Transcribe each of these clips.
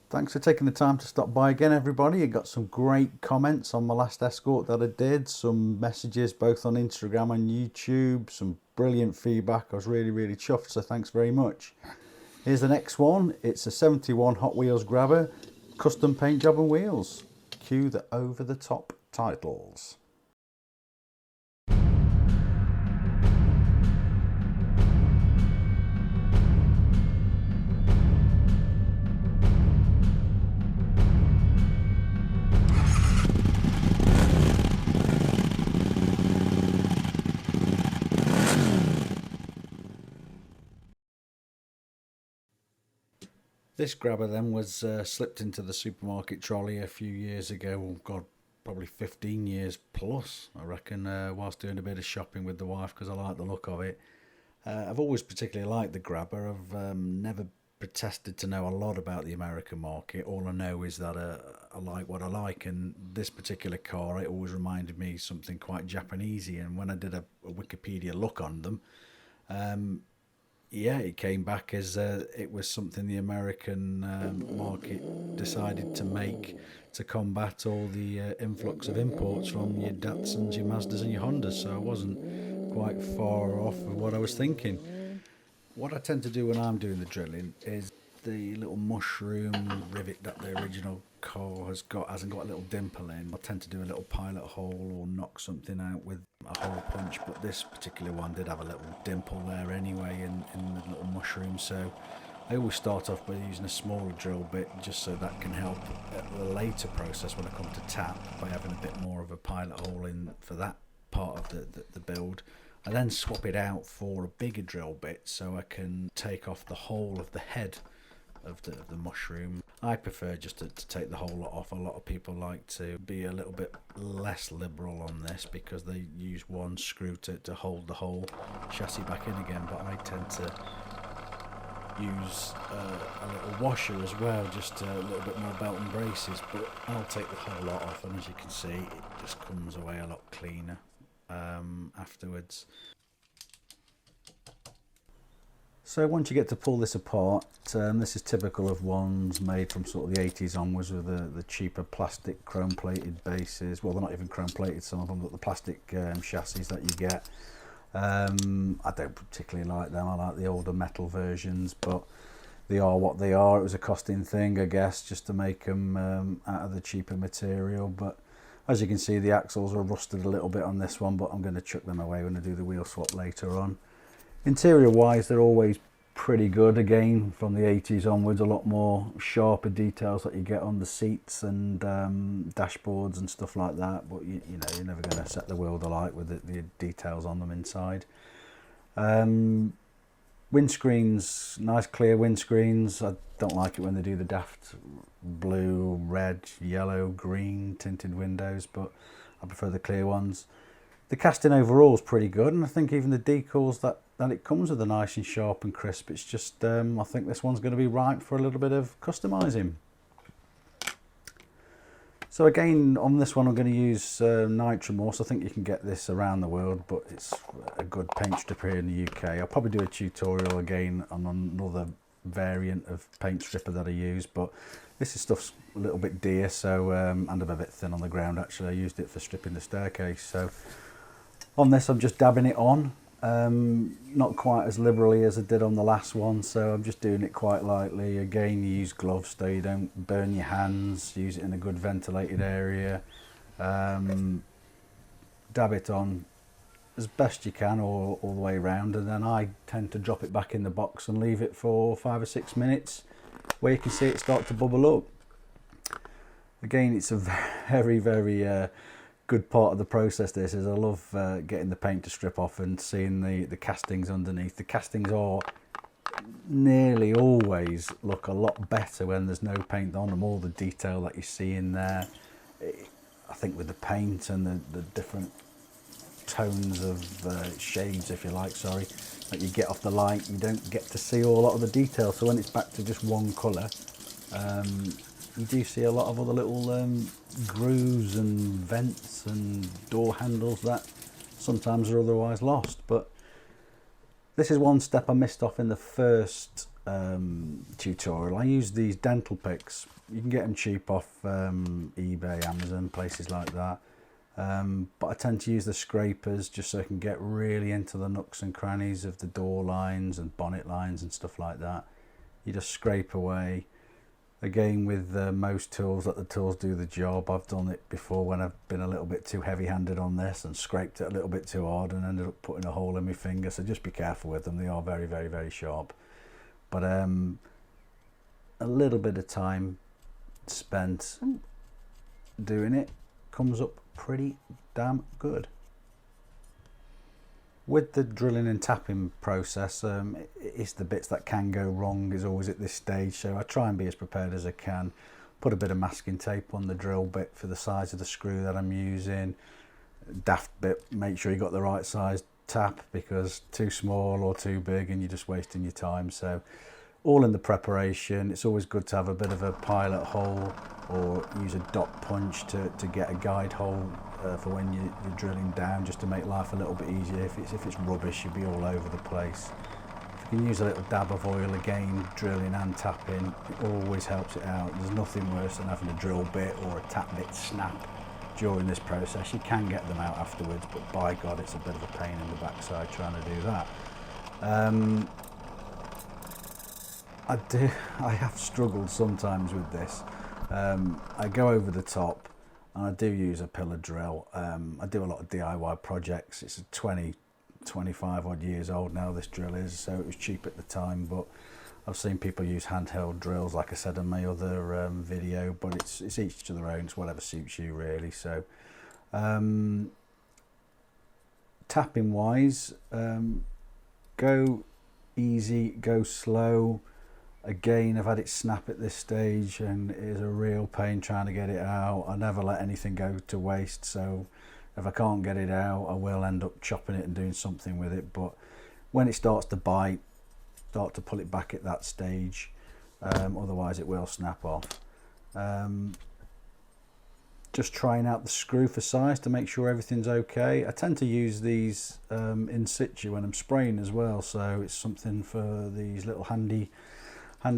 Thanks for taking the time to stop by again, everybody. You got some great comments on my last Escort that I did, some messages both on Instagram and YouTube, some brilliant feedback. I was really chuffed, so thanks very much. Here's the next one. It's a 71 Hot Wheels Grabber, custom paint job and wheels. Cue the over-the-top titles. This grabber then was slipped into the supermarket trolley a few years ago. Oh God, probably 15 years plus, I reckon, whilst doing a bit of shopping with the wife because I like the look of it. I've always particularly liked the grabber. I've never pretended to know a lot about the American market. All I know is that I like what I like, and this particular car, it always reminded me something quite Japanesey. And when I did a Wikipedia look on them, yeah, it came back as it was something the American market decided to make to combat all the influx of imports from your Datsuns, your Mazdas, and your Hondas. So I wasn't quite far off of what I was thinking. What I tend to do when I'm doing the drilling is the little mushroom rivet that the original car hasn't got a little dimple in. I tend to do a little pilot hole or knock something out with a hole punch, but this particular one did have a little dimple there anyway in the little mushroom, so I always start off by using a smaller drill bit just so that can help at the later process when I come to tap by having a bit more of a pilot hole in for that part of the build. I then swap it out for a bigger drill bit so I can take off the whole of the head of the mushroom. I prefer just to take the whole lot off. A lot of people like to be a little bit less liberal on this because they use one screw to hold the whole chassis back in again, but I tend to use a little washer as well, just a little bit more belt and braces, but I'll take the whole lot off, and as you can see it just comes away a lot cleaner afterwards. So once you get to pull this apart, this is typical of ones made from sort of the 80s onwards with the cheaper plastic chrome plated bases. Well, they're not even chrome plated, some of them, but the plastic chassis that you get. I don't particularly like them. I like the older metal versions, but they are what they are. It was a costing thing, I guess, just to make them out of the cheaper material. But as you can see, the axles are rusted a little bit on this one, but I'm going to chuck them away when I do the wheel swap later on. Interior wise, they're always pretty good. Again, from the 80s onwards, a lot more sharper details that you get on the seats and dashboards and stuff like that, but you know, you're never going to set the world alight with the details on them inside. Windscreens, nice clear windscreens. I don't like it when they do the daft blue, red, yellow, green tinted windows, but I prefer the clear ones. The casting overall is pretty good, and I think even the decals that it comes with are nice and sharp and crisp. It's just I think this one's going to be right for a little bit of customizing. So again, on this one I'm going to use Nitromorse. I think you can get this around the world, but it's a good paint stripper here in the UK. I'll probably do a tutorial again on another variant of paint stripper that I use, but this is stuff's a little bit dear, so and I'm a bit thin on the ground actually. I used it for stripping the staircase, so on this I'm just dabbing it on, not quite as liberally as I did on the last one, so I'm just doing it quite lightly. Again, you use gloves so you don't burn your hands, use it in a good ventilated area. Dab it on as best you can all the way around, and then I tend to drop it back in the box and leave it for 5 or 6 minutes where you can see it start to bubble up. Again, it's a very good part of the process. This is I love getting the paint to strip off and seeing the castings underneath. The castings are nearly always look a lot better when there's no paint on them. All the detail that you see in there, I think with the paint and the different tones of shades, if you like, sorry, that you get off the light, you don't get to see a lot of the detail. So when it's back to just one colour, you do see a lot of other little grooves and vents and door handles that sometimes are otherwise lost. But this is one step I missed off in the first tutorial, I use these dental picks. You can get them cheap off eBay, Amazon, places like that. But I tend to use the scrapers just so I can get really into the nooks and crannies of the door lines and bonnet lines and stuff like that. You just scrape away. Again, with most tools, let the tools do the job. I've done it before when I've been a little bit too heavy-handed on this and scraped it a little bit too hard and ended up putting a hole in my finger. So just be careful with them. They are very, very, very sharp. But a little bit of time spent doing it comes up pretty damn good. With the drilling and tapping process, it's the bits that can go wrong is always at this stage, so I try and be as prepared as I can. Put a bit of masking tape on the drill bit for the size of the screw that I'm using. Daft bit, make sure you got the right size tap, because too small or too big and you're just wasting your time. So all in the preparation. It's always good to have a bit of a pilot hole or use a dot punch to get a guide hole for when you're drilling down, just to make life a little bit easier. If it's rubbish, you'll be all over the place. If you can use a little dab of oil, again, drilling and tapping, it always helps it out. There's nothing worse than having a drill bit or a tap bit snap during this process. You can get them out afterwards, but by God, it's a bit of a pain in the backside trying to do that. I have struggled sometimes with this. I go over the top and I do use a pillar drill. I do a lot of DIY projects. It's a 25 odd years old now, this drill is, so it was cheap at the time, but I've seen people use handheld drills, like I said in my other video, but it's each to their own. It's whatever suits you, really. So tapping wise, go easy, go slow. Again, I've had it snap at this stage and it is a real pain trying to get it out. I never let anything go to waste, so if I can't get it out, I will end up chopping it and doing something with it. But when it starts to bite, start to pull it back at that stage, otherwise it will snap off. Just trying out the screw for size to make sure everything's okay. I tend to use these in situ when I'm spraying as well, so it's something for these little handy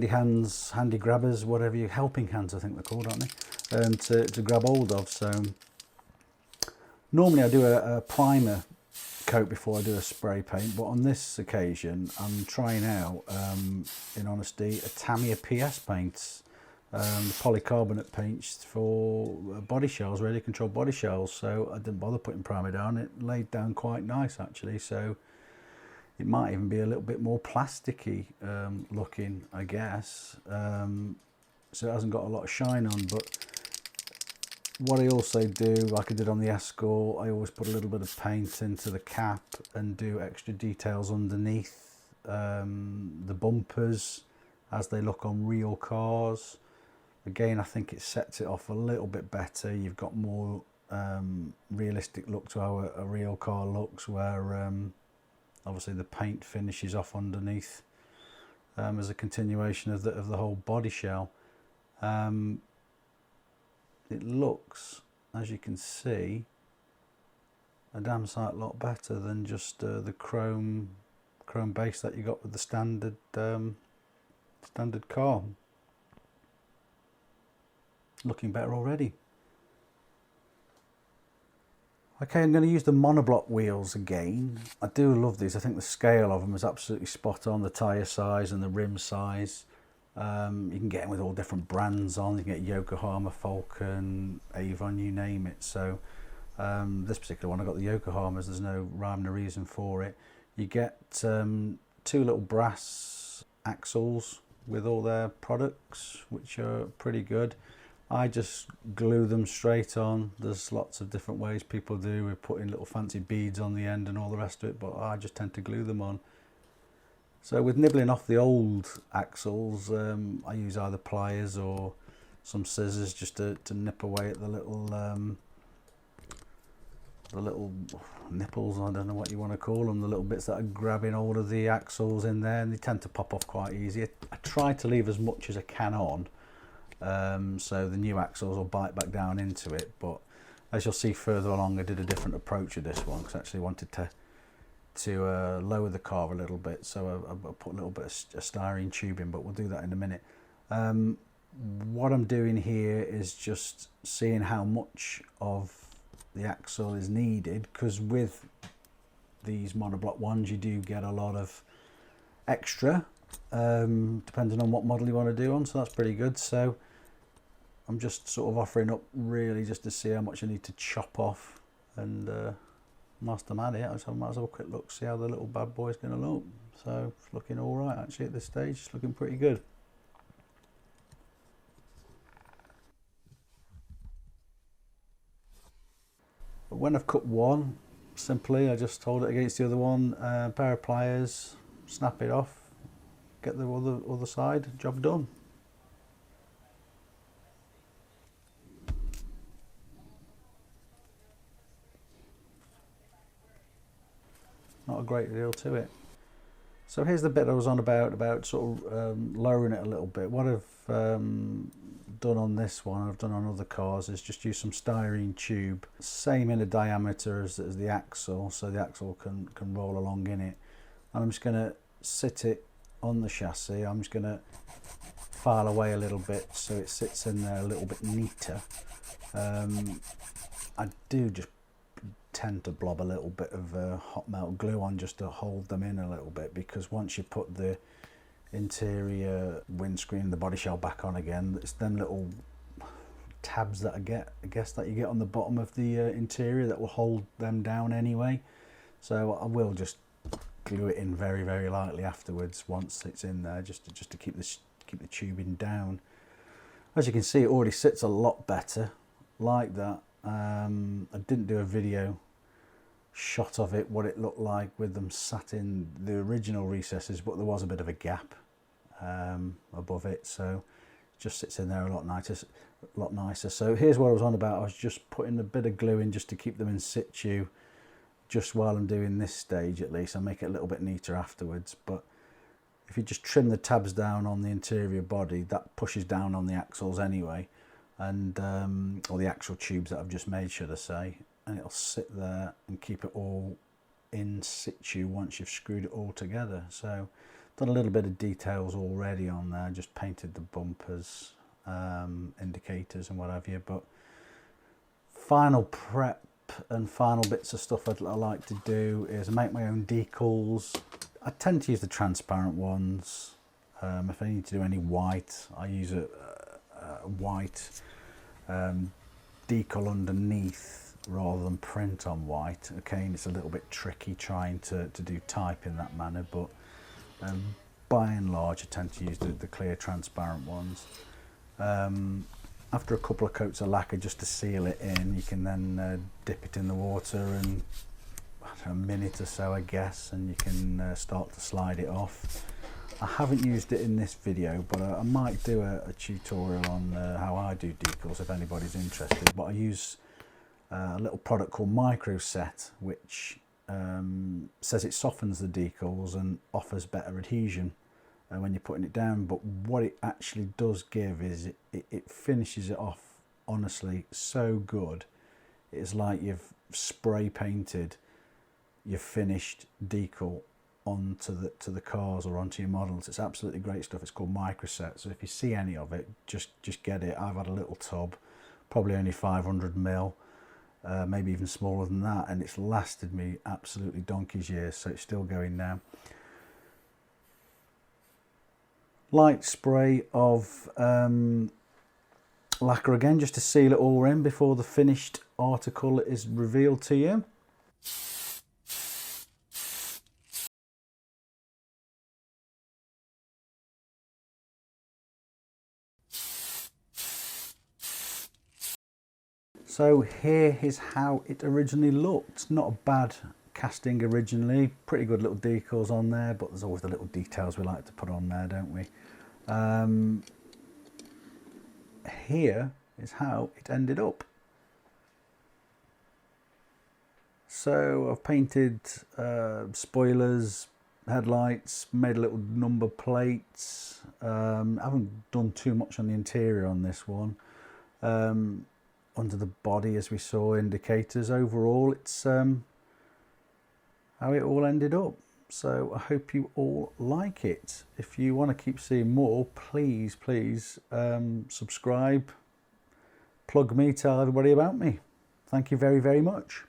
hands, handy grabbers, whatever you, helping hands I think they're called, aren't they, to grab hold of. So normally I do a primer coat before I do a spray paint, but on this occasion I'm trying out, in honesty, a Tamiya PS paints, the polycarbonate paints for body shells, radio control body shells. So I didn't bother putting primer down. It laid down quite nice actually, so it might even be a little bit more plasticky looking, I guess. So it hasn't got a lot of shine on. But what I also do, like I did on the Escort, I always put a little bit of paint into the cap and do extra details underneath the bumpers as they look on real cars. Again, I think it sets it off a little bit better. You've got more realistic look to how a real car looks, where obviously the paint finishes off underneath as a continuation of the whole body shell. It looks, as you can see, a damn sight lot better than just the chrome base that you got with the standard car. Looking better already. Okay, I'm going to use the Monoblock wheels again. I do love these. I think the scale of them is absolutely spot on. The tyre size and the rim size. You can get them with all different brands on. You can get Yokohama, Falcon, Avon, you name it. So this particular one, I got the Yokohamas. There's no rhyme or reason for it. You get two little brass axles with all their products, which are pretty good. I just glue them straight on. There's lots of different ways people do with putting little fancy beads on the end and all the rest of it, but I just tend to glue them on. So with nibbling off the old axles, I use either pliers or some scissors just to nip away at the little nipples, I don't know what you want to call them, the little bits that are grabbing all of the axles in there, and they tend to pop off quite easy. I try to leave as much as I can on, so the new axles will bite back down into it, but as you'll see further along, I did a different approach with this one because I actually wanted to to lower the car a little bit, so I put a little bit of styrene tube in, but we'll do that in a minute. What I'm doing here is just seeing how much of the axle is needed, because with these monoblock ones you do get a lot of extra, depending on what model you want to do on, so that's pretty good. So I'm just sort of offering up really just to see how much I need to chop off, and whilst I'm at it, I might as well have a quick look, see how the little bad boy's going to look. So it's looking all right actually at this stage, it's looking pretty good. But when I've cut one, simply I just hold it against the other one, pair of pliers, snap it off, get the other side, job done. Not a great deal to it. So here's the bit I was on about sort of lowering it a little bit. What I've done on this one, I've done on other cars, is just use some styrene tube, same in a diameter as the axle, so the axle can roll along in it. And I'm just going to sit it on the chassis. I'm just going to file away a little bit so it sits in there a little bit neater. I do just tend to blob a little bit of hot melt glue on just to hold them in a little bit, because once you put the interior windscreen, the body shell back on again, it's them little tabs that I guess that you get on the bottom of the interior that will hold them down anyway. So I will just glue it in very, very lightly afterwards once it's in there, just to keep the tubing down. As you can see, it already sits a lot better like that. I didn't do a video shot of it, what it looked like with them sat in the original recesses, but there was a bit of a gap above it, so it just sits in there a lot nicer. So here's what I was on about. I was just putting a bit of glue in just to keep them in situ, just while I'm doing this stage at least. I'll make it a little bit neater afterwards, but if you just trim the tabs down on the interior body, that pushes down on the axles anyway, and or the axle tubes that I've just made, should I say, and it'll sit there and keep it all in situ once you've screwed it all together. So done a little bit of details already on there, just painted the bumpers, indicators and what have you, but final prep and final bits of stuff I like to do is make my own decals. I tend to use the transparent ones. If I need to do any white, I use a white decal underneath rather than print on white. Okay, and it's a little bit tricky trying to do type in that manner, but by and large I tend to use the clear transparent ones. After a couple of coats of lacquer just to seal it in, you can then dip it in the water and a minute or so I guess, and you can start to slide it off. I haven't used it in this video, but I might do a tutorial on how I do decals if anybody's interested. But I use a little product called Microset, which says it softens the decals and offers better adhesion when you're putting it down. But what it actually does give is it finishes it off, honestly, so good. It's like you've spray painted your finished decal onto the cars or onto your models. It's absolutely great stuff. It's called Microset, so if you see any of it, just get it. I've had a little tub, probably only 500 ml, maybe even smaller than that, and it's lasted me absolutely donkey's years, so it's still going now. Light spray of lacquer again, just to seal it all in before the finished article is revealed to you. So here is how it originally looked. Not a bad casting originally, pretty good little decals on there, but there's always the little details we like to put on there, don't we? Here is how it ended up. So I've painted spoilers, headlights, made a little number plates. I haven't done too much on the interior on this one. Under the body, as we saw, indicators. Overall, it's how it all ended up. So I hope you all like it. If you want to keep seeing more, please subscribe, plug me, tell everybody about me. Thank you very much.